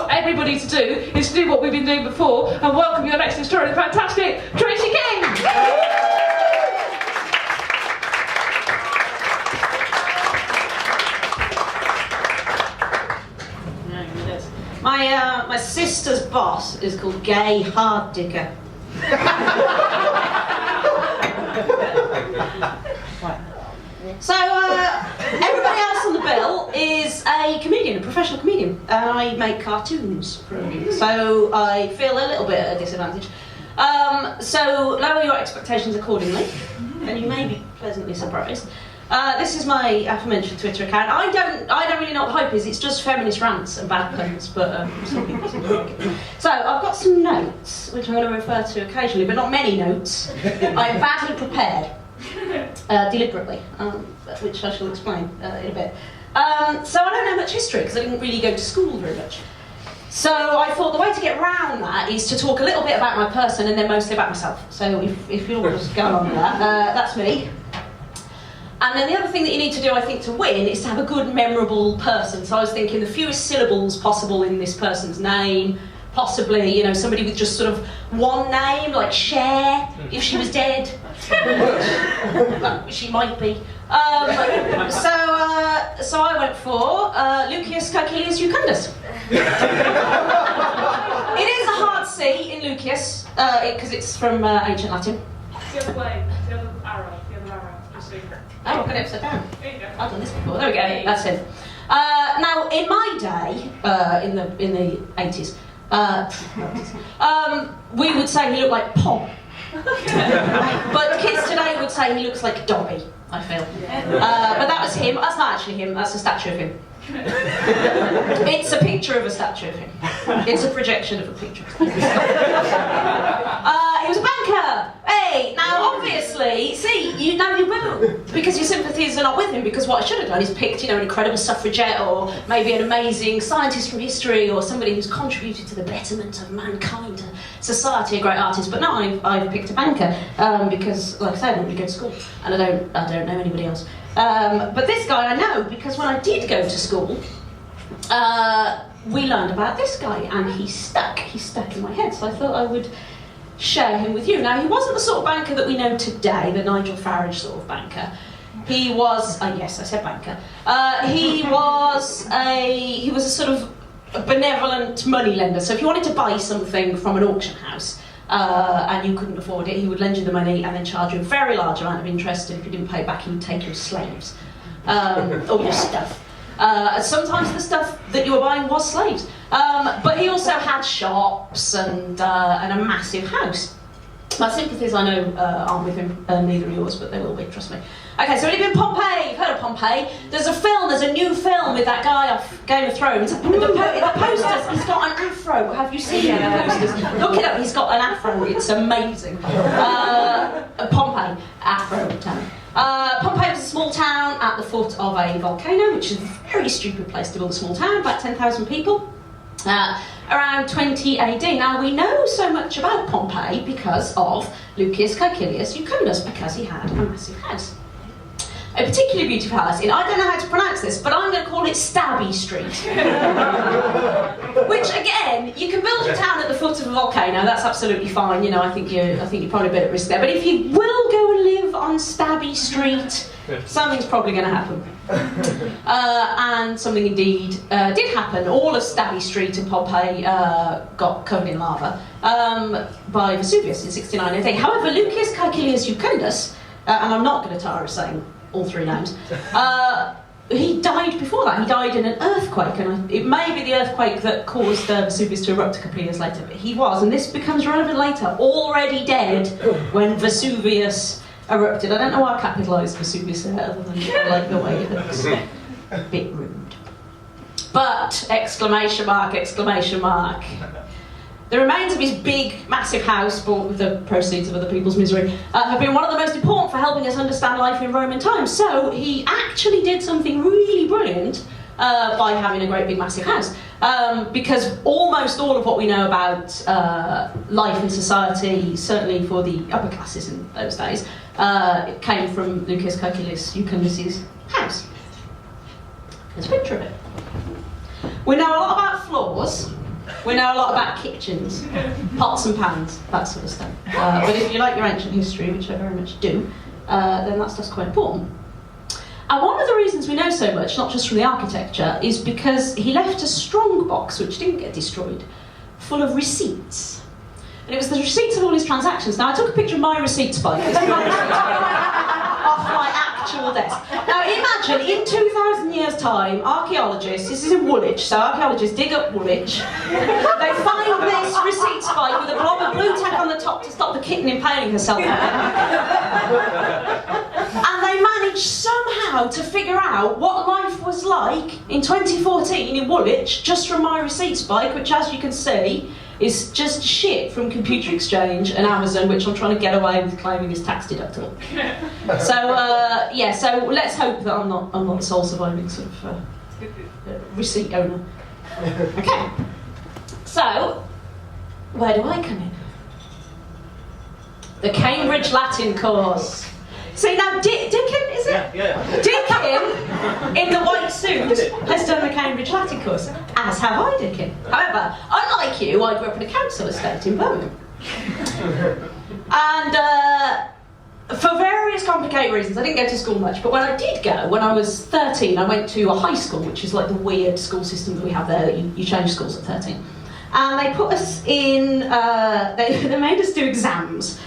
what everybody to do is to do what we've been doing before and welcome your next extraordinary, fantastic Tracy King! My sister's boss is called Gay Hard Digger. So everybody else on the bill is a comedian, a professional comedian. I make cartoons for a living, so I feel a little bit at a disadvantage. So lower your expectations accordingly, and you may be pleasantly surprised. This is my aforementioned Twitter account. I don't really know what the hype is. It's just feminist rants and bad puns, but some people seem to like it. So I've got some notes, which I'm going to refer to occasionally, but not many notes. I'm badly prepared, deliberately, which I shall explain in a bit. So I don't know much history because I didn't really go to school very much. So I thought the way to get around that is to talk a little bit about my person and then mostly about myself. So if you'll just go on with that, that's me. And then the other thing that you need to do, I think, to win is to have a good, memorable person. So I was thinking the fewest syllables possible in this person's name, possibly, you know, somebody with just sort of one name, like Cher, if she was dead. She might be. So I went for Lucius Caecilius Jucundus. It is a hard C in Lucius, because it's from ancient Latin. The other way, the other arrow, just so you know. Oh, I've got it upside down. There you go. I've done this before. There we go. That's it. Now, in my day, in the 80s, we would say he looked like Pom. But kids today would say he looks like Dobby, I feel. But that was him. That's not actually him. That's a statue of him. It's a picture of a statue of him. It's a projection of a picture. He was a banker. Hey, now obviously, see, you know you will, because your sympathies are not with him. Because what I should have done is picked, you know, an incredible suffragette, or maybe an amazing scientist from history, or somebody who's contributed to the betterment of mankind, society, a great artist. But no, I've picked a banker because, like I said, I don't really go to school, and I don't know anybody else. But this guy I know because when I did go to school, we learned about this guy, and he stuck in my head. So I thought I would share him with you. Now, he wasn't the sort of banker that we know today, the Nigel Farage sort of banker. He was, yes, I said banker. He was a sort of benevolent money lender. So if you wanted to buy something from an auction house and you couldn't afford it, he would lend you the money and then charge you a very large amount of interest. And if you didn't pay it back, he would take your slaves or your stuff. Sometimes the stuff that you were buying was slaves. But he also had shops and a massive house. My sympathies, I know, aren't with him, neither are yours, but they will be, trust me. Okay, so we've been Pompeii. You've heard of Pompeii. There's a new film with that guy off Game of Thrones. In the posters, he's got an afro. Have you seen the posters? Look it up, he's got an afro. It's amazing. Pompeii, afro town. Pompeii was a small town at the foot of a volcano, which is a very stupid place to build a small town, about 10,000 people. Around 20 AD. Now, we know so much about Pompeii because of Lucius Caecilius Jucundus, because he had a massive house. A particularly beautiful house in, I don't know how to pronounce this, but I'm going to call it Stabby Street. Which, again, you can build your town at the foot of a volcano, that's absolutely fine, you know, I think you're probably a bit at risk there. But if you will go and live on Stabby Street, something's probably going to happen. And something indeed did happen. All of Stabby Street in Pompeii got covered in lava by Vesuvius in 69 AD. However, Lucius Caecilius Jucundus, and I'm not going to tire of saying all three names, he died before that. He died in an earthquake, and it may be the earthquake that caused Vesuvius to erupt a couple of years later, but he was, and this becomes relevant later, already dead when Vesuvius erupted. I don't know why I capitalised Vesuvius there, other than I like the way it looks. A bit rude. But, exclamation mark, exclamation mark. The remains of his big, massive house, bought with the proceeds of other people's misery, have been one of the most important for helping us understand life in Roman times. So he actually did something really brilliant by having a great big, massive house. Because almost all of what we know about life in society, certainly for the upper classes in those days, it came from Lucius Caecilius Jucundus' house. There's a picture of it. We know a lot about floors, We know a lot about kitchens, pots and pans, that sort of stuff. But if you like your ancient history, which I very much do, then that stuff's quite important. And one of the reasons we know so much, not just from the architecture, is because he left a strong box, which didn't get destroyed, full of receipts. And it was the receipts of all his transactions. Now, I took a picture of my receipts bike. This is my receipts bike off my actual desk. Now, imagine, in 2,000 years' time, archaeologists, this is in Woolwich, so archaeologists dig up Woolwich, they find this receipts bike with a blob of blue tack on the top to stop the kitten impaling herself on it. And they managed somehow to figure out what life was like in 2014 in Woolwich, just from my receipts bike, which, as you can see, is just shit from Computer Exchange and Amazon, which I'm trying to get away with claiming is tax deductible. So yeah, so let's hope that I'm not the sole surviving sort of receipt owner. Okay. So where do I come in? The Cambridge Latin course. See now, Dickon, is it? Yeah. Dickon, in the white suit, has done the Cambridge Latin course, as have I, Dickon. However, unlike you, I grew up in a council estate in Birmingham. And for various complicated reasons, I didn't go to school much, but when I did go, when I was 13, I went to a high school, which is like the weird school system that we have there. You change schools at 13. And they put us in, they made us do exams.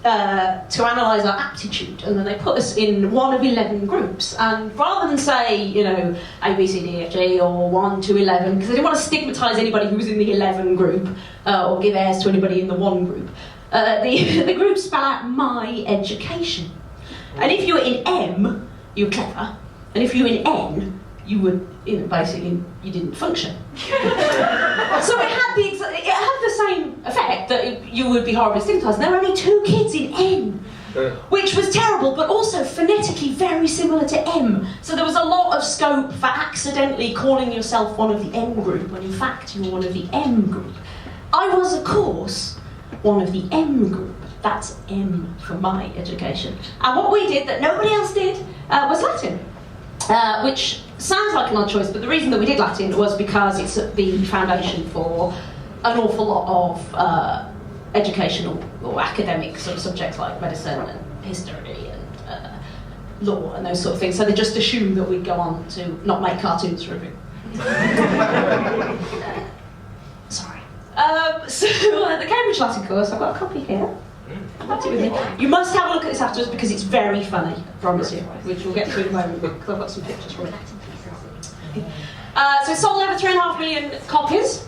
To analyse our aptitude, and then they put us in one of 11 groups, and rather than say, you know, A, B, C, D, F, G, or 1 to 11, because they didn't want to stigmatise anybody who was in the 11 group, or give airs to anybody in the 1 group, the groups spell out my education. And if you were in M, you were clever, and if you were in N, you would, you know, basically, you didn't function. So it had the same effect that you would be horribly stigmatised. There were only 2 kids in N, which was terrible, but also phonetically very similar to M. So there was a lot of scope for accidentally calling yourself one of the N group, when in fact you were one of the M group. I was, of course, one of the M group. That's M for my education. And what we did that nobody else did was Latin. Which sounds like an odd choice, but the reason that we did Latin was because it's the foundation for an awful lot of educational or academic sort of subjects like medicine and history and law and those sort of things. So they just assumed that we'd go on to not make cartoons for a bit. Sorry. So the Cambridge Latin course, I've got a copy here. You must have a look at this afterwards because it's very funny, I promise you, which we'll get to in a moment because I've got some pictures from it. So it sold over 3.5 million copies.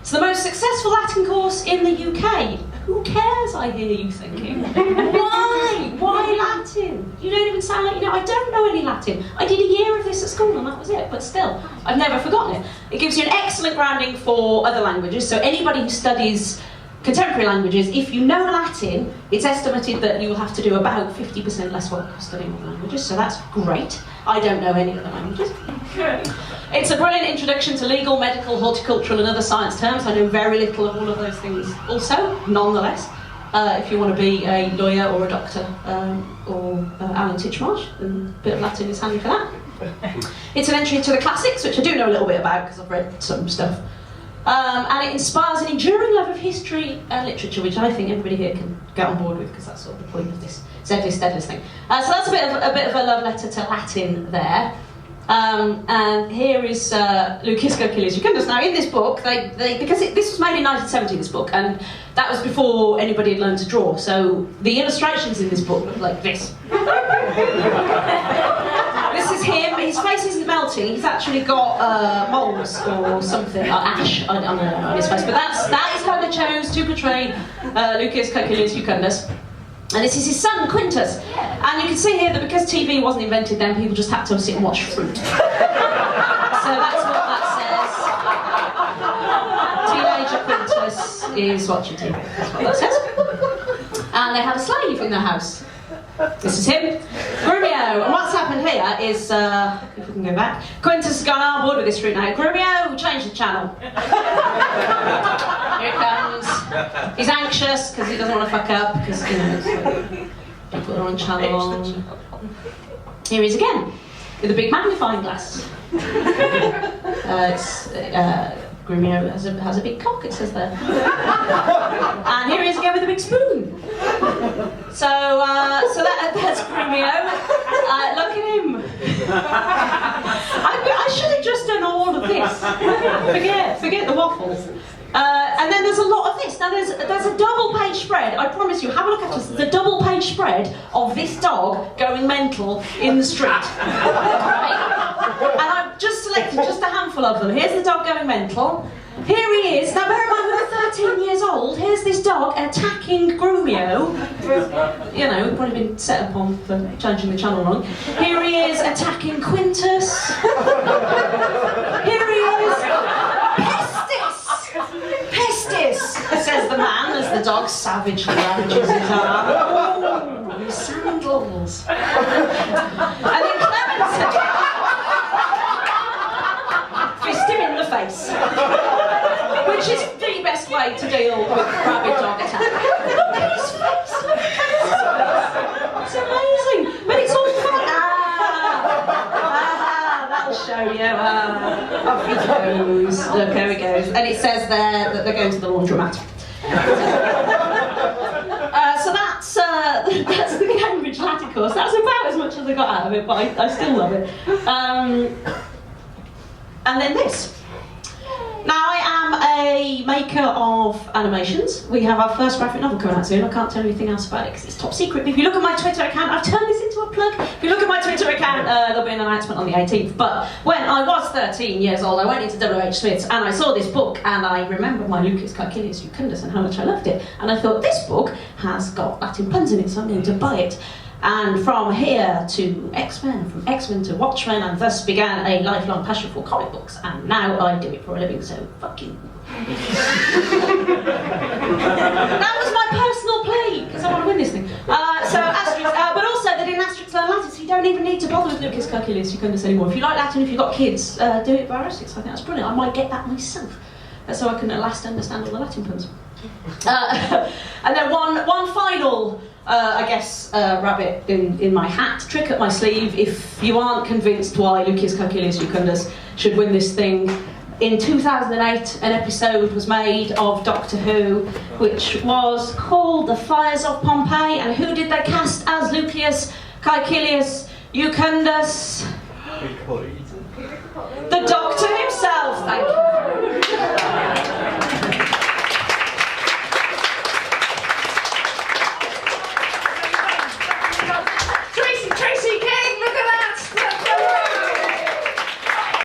It's the most successful Latin course in the UK. Who cares, I hear you thinking? Why? Why Latin? You don't even sound like you know. I don't know any Latin. I did a year of this at school and that was it, but still, I've never forgotten it. It gives you an excellent grounding for other languages, so anybody who studies contemporary languages, if you know Latin, it's estimated that you will have to do about 50% less work studying other languages, so that's great. I don't know any other languages. It's a brilliant introduction to legal, medical, horticultural and other science terms. I know very little of all of those things also, nonetheless. If you want to be a lawyer or a doctor or Alan Titchmarsh, then a bit of Latin is handy for that. It's an entry to the classics, which I do know a little bit about because I've read some stuff. And it inspires an enduring love of history and literature, which I think everybody here can get on board with, because that's sort of the point of this Zedlis Deadless thing. So that's a bit of a love letter to Latin there. And here is Lucisco Achilles Jucundus. Now, in this book, because this was made in 1970, this book, and that was before anybody had learned to draw. So the illustrations in this book look like this. This is him. His face isn't melting. He's actually got moles or something, or ash on his face. But that is how they chose to portray Lucisco Achilles Jucundus. And this is his son, Quintus. And you can see here that because TV wasn't invented then, people just had to sit and watch fruit. So that's what that says. Teenager Quintus is watching TV. That's what that says. And they had a slave in their house. This is him. Grumio. And what's happened here is, if we can go back, Quintus has gone on board with this route now. Grumio, change the channel. Here it comes. He's anxious because he doesn't want to fuck up, because, you know, people are on channel. Here he is again, with a big magnifying glass. Grumio has a big cock, it says there. And here he is again with a big spoon. So that's Grumio. Look at him. I should have just done all of this. Forget the waffles. And then there's a lot of this. Now there's a double-page spread. I promise you, have a look at this. There's a double-page spread of this dog going mental in the street. Right? And I've just selected just a handful of them. Here's the dog going mental. Here he is. Now bear in mind, we're 13 years old. Here's this dog attacking Grumio. You know, probably been set upon for changing the channel wrong. Here he is attacking Quintus. Here he is. Pestis, says the man as the dog savagely ravages his arm. Oh, his sandals. And then Clemens fist him in the face. Which is the best way to deal with rabid dog attack. Look at his face, look at his face. It's amazing, but it's all fun. That'll show you. Off he goes. Look, there he goes. And it says there that they're going to the laundromat. So that's the Cambridge Latin course. That's about as much as I got out of it, but I still love it. And then this. Now I am a maker of animations. We have our first graphic novel coming out soon. I can't tell you anything else about it because it's top secret. But if you look at my Twitter account, I've turned this into a plug. If you look at my Twitter account, there'll be an announcement on the 18th. But when I was 13 years old, I went into W.H. Smith's and I saw this book and I remembered my Lucas Caecilius Jucundus and how much I loved it. And I thought, this book has got Latin puns in it, so I'm going to buy it. And from here to X-Men, from X-Men to Watchmen, and thus began a lifelong passion for comic books. And now I do it for a living, so fuck you. That was my personal plea, because I want to win this thing. So Asterix, but also that in Asterix Learn Latin, so you don't even need to bother with Lucas Caecilius Jucundus anymore. If you like Latin, if you've got kids, do it by Asterix. I think that's brilliant. I might get that myself, so I can at last understand all the Latin puns. And then one final, rabbit in my hat, trick up my sleeve, if you aren't convinced why Lucas Caecilius Jucundus should win this thing. In 2008, an episode was made of Doctor Who, which was called The Fires of Pompeii, and who did they cast as Lucas Caecilius Jucundus? The Doctor